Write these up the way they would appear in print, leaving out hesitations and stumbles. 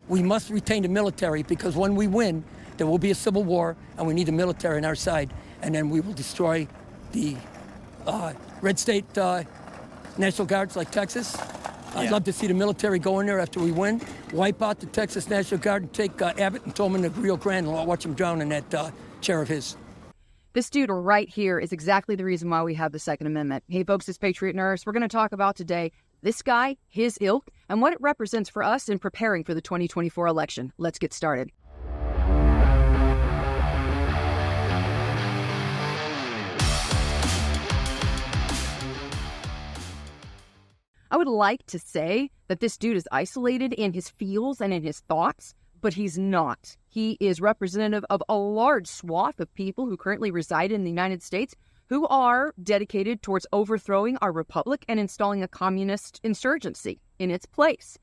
We must retain the military because when we win, there will be a civil war, and we need the military on our side, and then we will destroy the red state National Guards like Texas. I'd love to see the military go in there after we win, wipe out the Texas National Guard, and take Abbott and throw him in the Rio Grande and watch him drown in that chair of his. This dude right here is exactly the reason why we have the Second Amendment. Hey, folks, it's Patriot Nurse. We're going to talk about today this guy, his ilk, and what it represents for us in preparing for the 2024 election. Let's get started. I would like to say that this dude is isolated in his feels and in his thoughts, but he's not. He is representative of a large swath of people who currently reside in the United States who are dedicated towards overthrowing our republic and installing a communist insurgency in its place.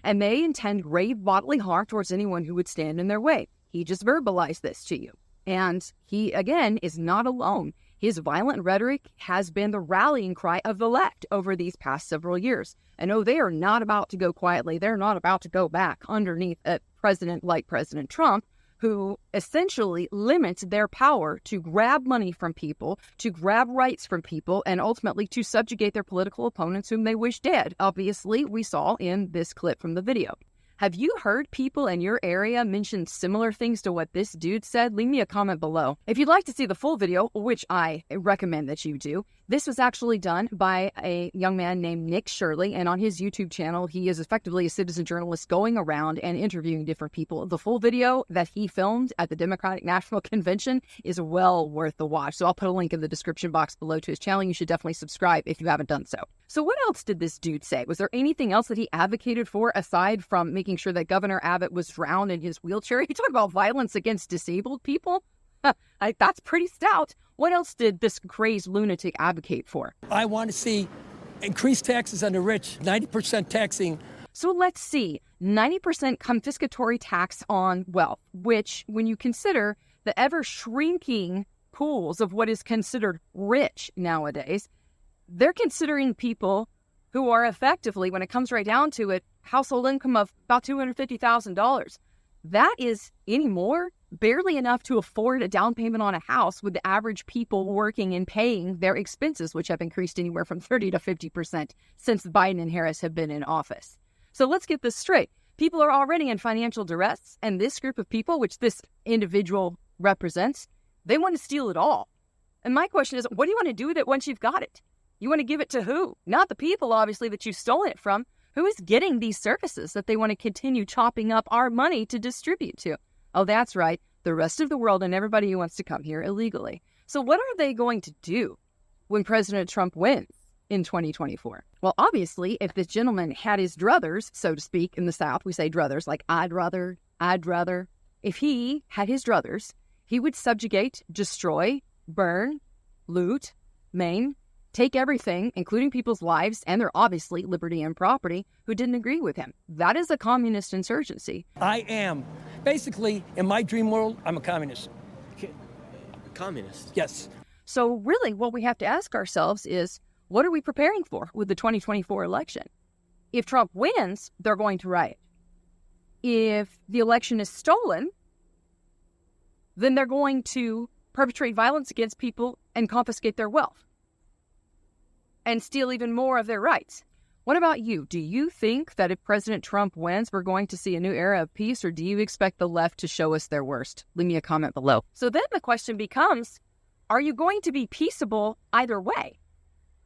And they intend grave bodily harm towards anyone who would stand in their way. He just verbalized this to you. And he, again, is not alone. His violent rhetoric has been the rallying cry of the left over these past several years. And no, they are not about to go quietly. They're not about to go back underneath a president like President Trump, who essentially limits their power to grab money from people, to grab rights from people, and ultimately to subjugate their political opponents whom they wish dead. Obviously, we saw in this clip from the video. Have you heard people in your area mention similar things to what this dude said? Leave me a comment below. If you'd like to see the full video, which I recommend that you do, this was actually done by a young man named Nick Shirley, and on his YouTube channel, he is effectively a citizen journalist going around and interviewing different people. The full video that he filmed at the Democratic National Convention is well worth the watch, so I'll put a link in the description box below to his channel. You should definitely subscribe if you haven't done so. So what else did this dude say? Was there anything else that he advocated for aside from making sure that Governor Abbott was drowned in his wheelchair? He talked about violence against disabled people? That's pretty stout. What else did this crazed lunatic advocate for? I want to see increased taxes on the rich, 90% taxing. So let's see, 90% confiscatory tax on wealth, which when you consider the ever-shrinking pools of what is considered rich nowadays, they're considering people who are effectively, when it comes right down to it, household income of about $250,000. That is anymore barely enough to afford a down payment on a house with the average people working and paying their expenses, which have increased anywhere from 30 to 50% since Biden and Harris have been in office. So let's get this straight. People are already in financial duress, and this group of people, which this individual represents, they want to steal it all. And my question is, what do you want to do with it once you've got it? You want to give it to who? Not the people, obviously, that you've stolen it from. Who is getting these services that they want to continue chopping up our money to distribute to? Oh, that's right, the rest of the world and everybody who wants to come here illegally. So what are they going to do when President Trump wins in 2024? Well, obviously, if this gentleman had his druthers, so to speak, in the South, we say druthers, like I'd rather. If he had his druthers, he would subjugate, destroy, burn, loot, maim, take everything, including people's lives and their obviously liberty and property, who didn't agree with him. That is a communist insurgency. I am. Basically, in my dream world, I'm a communist. A communist? Yes. So really what we have to ask ourselves is, what are we preparing for with the 2024 election? If Trump wins, they're going to riot. If the election is stolen, then they're going to perpetrate violence against people and confiscate their wealth and steal even more of their rights. What about you? Do you think that if President Trump wins, we're going to see a new era of peace, or do you expect the left to show us their worst? Leave me a comment below. So then the question becomes, are you going to be peaceable either way?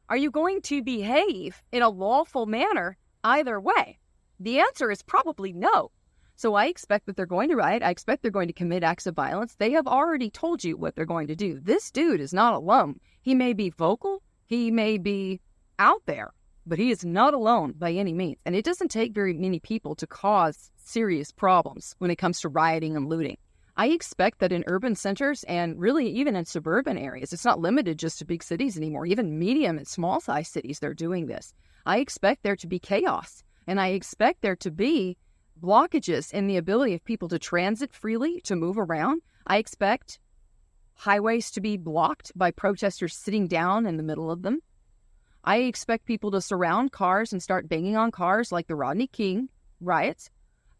Are you going to behave in a lawful manner either way? The answer is probably no. So I expect that they're going to riot. I expect they're going to commit acts of violence. They have already told you what they're going to do. This dude is not alone. He may be vocal, he may be out there, but he is not alone by any means. And it doesn't take very many people to cause serious problems when it comes to rioting and looting. I expect that in urban centers and really even in suburban areas, it's not limited just to big cities anymore. Even medium and small size cities, they're doing this. I expect there to be chaos, and I expect there to be blockages in the ability of people to transit freely, to move around. I expect highways to be blocked by protesters sitting down in the middle of them. I expect people to surround cars and start banging on cars like the Rodney King riots.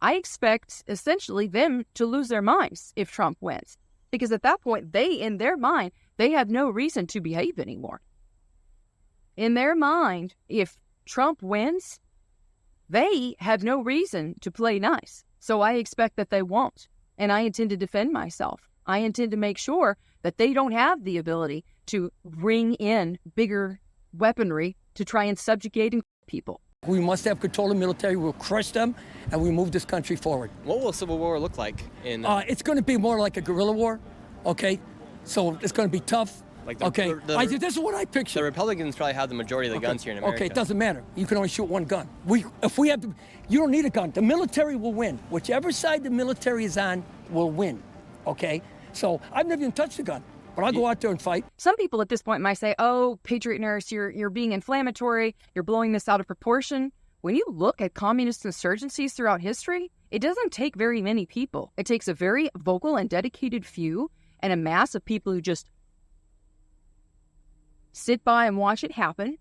I expect essentially them to lose their minds if Trump wins. Because at that point, in their mind, they have no reason to behave anymore. In their mind, if Trump wins, they have no reason to play nice. So I expect that they won't. And I intend to defend myself. I intend to make sure that they don't have the ability to bring in bigger weaponry to try and subjugate people. We must have control of the military. We'll crush them, and we move this country forward. What will a civil war look like? It's going to be more like a guerrilla war, okay? So it's going to be tough. This is what I picture. The Republicans probably have the majority of the guns here in America. Okay, it doesn't matter. You can only shoot one gun. You don't need a gun. The military will win. Whichever side the military is on will win, okay? So I've never even touched a gun. But I'll go out there and fight. Some people at this point might say, oh, Patriot Nurse, you're being inflammatory. You're blowing this out of proportion. When you look at communist insurgencies throughout history, it doesn't take very many people. It takes a very vocal and dedicated few and a mass of people who just sit by and watch it happen.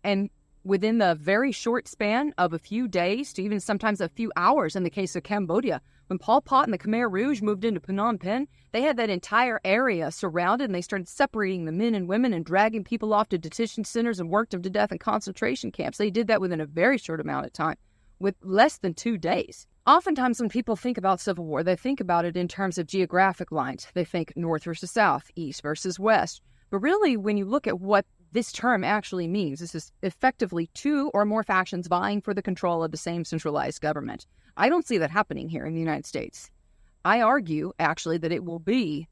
And within the very short span of a few days to even sometimes a few hours in the case of Cambodia, when Pol Pot and the Khmer Rouge moved into Phnom Penh, they had that entire area surrounded and they started separating the men and women and dragging people off to detention centers and worked them to death in concentration camps. They did that within a very short amount of time, with less than 2 days. Oftentimes when people think about civil war, they think about it in terms of geographic lines. They think north versus south, east versus west. But really, when you look at what this term actually means, this is effectively 2 or more factions vying for the control of the same centralized government. I don't see that happening here in the United States. I argue, actually, that it will be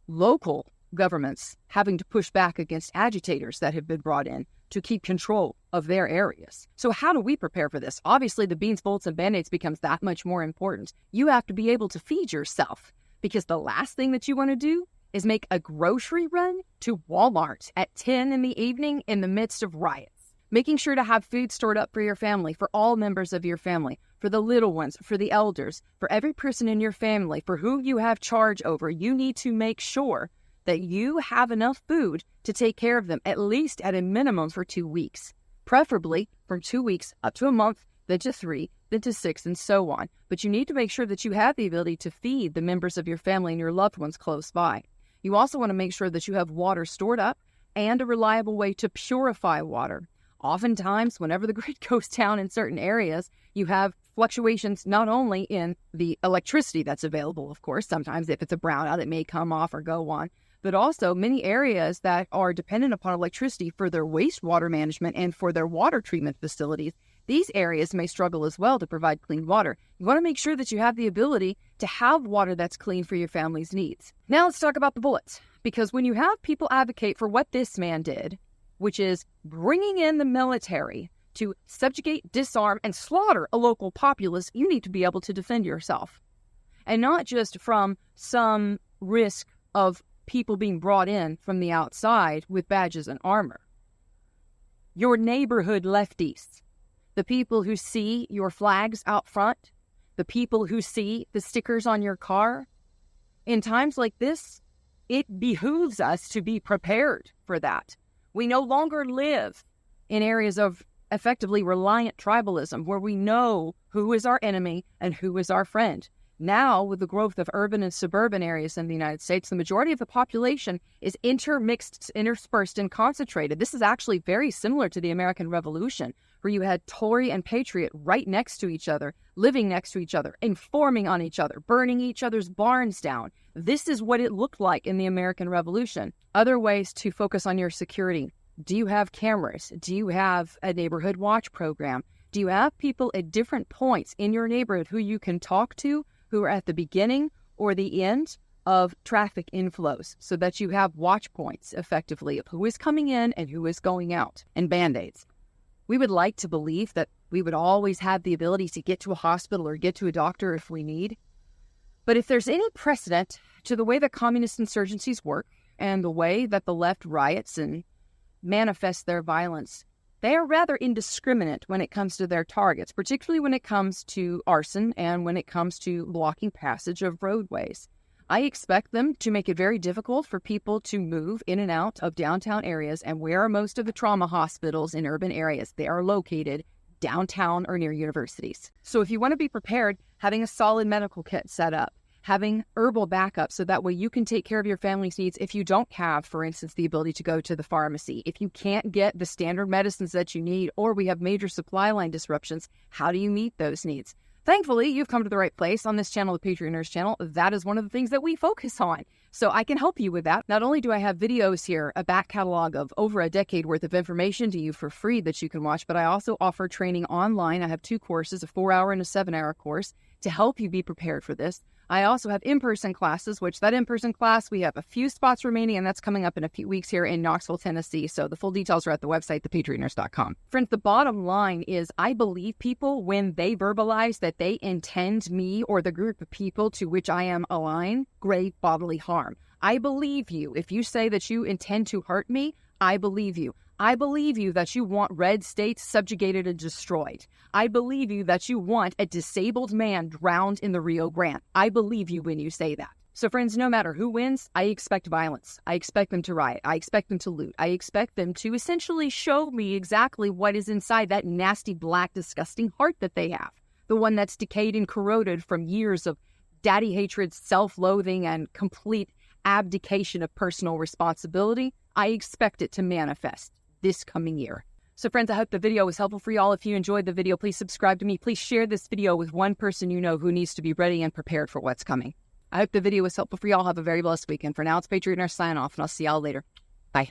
local governments having to push back against agitators that have been brought in to keep control of their areas. So how do we prepare for this? Obviously, the beans, bolts, and BandAids becomes that much more important. You have to be able to feed yourself, because the last thing that you want to do is make a grocery run to Walmart at 10 in the evening in the midst of riots. Making sure to have food stored up for your family, for all members of your family, for the little ones, for the elders, for every person in your family, for who you have charge over. You need to make sure that you have enough food to take care of them, at least at a minimum for 2 weeks. Preferably from 2 weeks up to a month, then to 3, then to 6, and so on. But you need to make sure that you have the ability to feed the members of your family and your loved ones close by. You also want to make sure that you have water stored up and a reliable way to purify water. Oftentimes, whenever the grid goes down in certain areas, you have fluctuations not only in the electricity that's available, of course. Sometimes if it's a brownout, it may come off or go on. But also many areas that are dependent upon electricity for their wastewater management and for their water treatment facilities, these areas may struggle as well to provide clean water. You want to make sure that you have the ability to have water that's clean for your family's needs. Now let's talk about the bullets. Because when you have people advocate for what this man did, which is bringing in the military to subjugate, disarm, and slaughter a local populace, you need to be able to defend yourself. And not just from some risk of people being brought in from the outside with badges and armor. Your neighborhood lefties, the people who see your flags out front, the people who see the stickers on your car, in times like this, it behooves us to be prepared for that. We no longer live in areas of effectively reliant tribalism where we know who is our enemy and who is our friend. Now, with the growth of urban and suburban areas in the United States, the majority of the population is intermixed, interspersed, and concentrated. This is actually very similar to the American Revolution, where you had Tory and Patriot right next to each other, living next to each other, informing on each other, burning each other's barns down. This is what it looked like in the American Revolution. Other ways to focus on your security. Do you have cameras? Do you have a neighborhood watch program? Do you have people at different points in your neighborhood who you can talk to, who are at the beginning or the end of traffic inflows, so that you have watch points effectively of who is coming in and who is going out? And BandAids. We would like to believe that we would always have the ability to get to a hospital or get to a doctor if we need. But if there's any precedent to the way that communist insurgencies work and the way that the left riots and manifests their violence, they are rather indiscriminate when it comes to their targets, particularly when it comes to arson and when it comes to blocking passage of roadways. I expect them to make it very difficult for people to move in and out of downtown areas, and where are most of the trauma hospitals in urban areas? They are located downtown or near universities. So if you want to be prepared, having a solid medical kit set up, having herbal backup so that way you can take care of your family's needs if you don't have, for instance, the ability to go to the pharmacy, if you can't get the standard medicines that you need, or we have major supply line disruptions, how do you meet those needs? Thankfully, you've come to the right place on this channel, the Patriot Nurse channel. That is one of the things that we focus on. So I can help you with that. Not only do I have videos here, a back catalog of over a decade worth of information to you for free that you can watch, but I also offer training online. I have 2 courses, a 4-hour and a 7-hour course to help you be prepared for this. I also have in-person classes, which that in-person class, we have a few spots remaining, and that's coming up in a few weeks here in Knoxville, Tennessee. So the full details are at the website, thepatriotnurse.com. Friends, the bottom line is I believe people when they verbalize that they intend me or the group of people to which I am aligned grave bodily harm. I believe you. If you say that you intend to hurt me, I believe you. I believe you that you want red states subjugated and destroyed. I believe you that you want a disabled man drowned in the Rio Grande. I believe you when you say that. So friends, no matter who wins, I expect violence. I expect them to riot. I expect them to loot. I expect them to essentially show me exactly what is inside that nasty, black, disgusting heart that they have. The one that's decayed and corroded from years of daddy hatred, self-loathing, and complete abdication of personal responsibility. I expect it to manifest this coming year. So friends, I hope the video was helpful for y'all. If you enjoyed the video, please subscribe to me. Please share this video with one person you know who needs to be ready and prepared for what's coming. I hope the video was helpful for y'all. Have a very blessed weekend. For now, it's Patriot Nurse signing off, and I'll see y'all later. Bye.